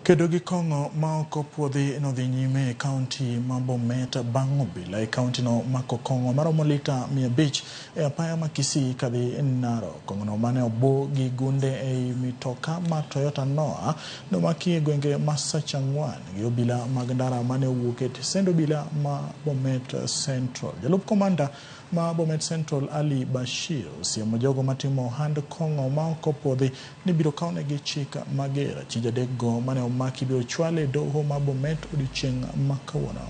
Kedo gi kong'o ma oko puodhi nodhi nyime e kaunti ma Bomet bang' obila e kaunti no mako kong'o maromo lita 500 e apaya ma Kisii kadhi Narok. Kong'ono mane obo gi gunde ei mitoka mar Toyota Noah nomaki e gwenge ma Sachangwan gi obila mag ndara mane owuok e stend obila ma Bomet Central. Jalup komanda ma Bomet Central Ali Bashir osiemo jogo matimo ohand kong'o ma oko puodhi ni biro kawnegi chik mager. Achije adekgo mane omaki biro chwal e doho ma Bomet odiochieng' ma kawuono.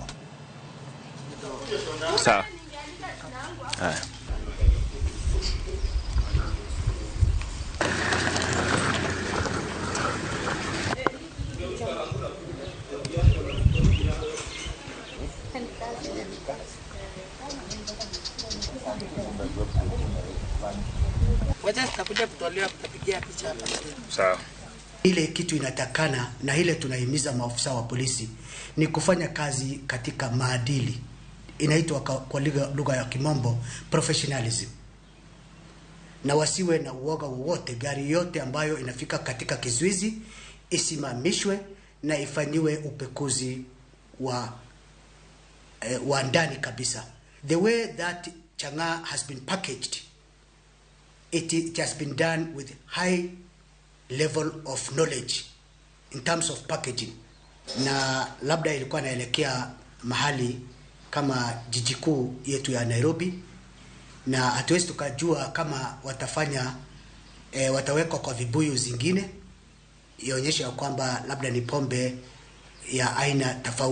Sawa. Sawa. Ile kitu inatakana na ile tunahimiza maafisa wa polisi ni kufanya kazi katika maadili. Inaitwa kwa lugha ya Kimombo professionalism. Na wasiwe na uoga wowote. Gari yote ambayo inafika katika kizuizi isimamishwe na ifanyiwe upekuzi wa ndani kabisa. The way that Chang'aa has been packaged, it has been done with high level of knowledge in terms of packaging. Na labda ilikuwa naelekea mahali kama jiji kuu yetu ya Nairobi, na hatuwezi tukajua kama watawekwa kwa vibuyu zingine ionyesha kwamba labda ni pombe ya aina tofauti.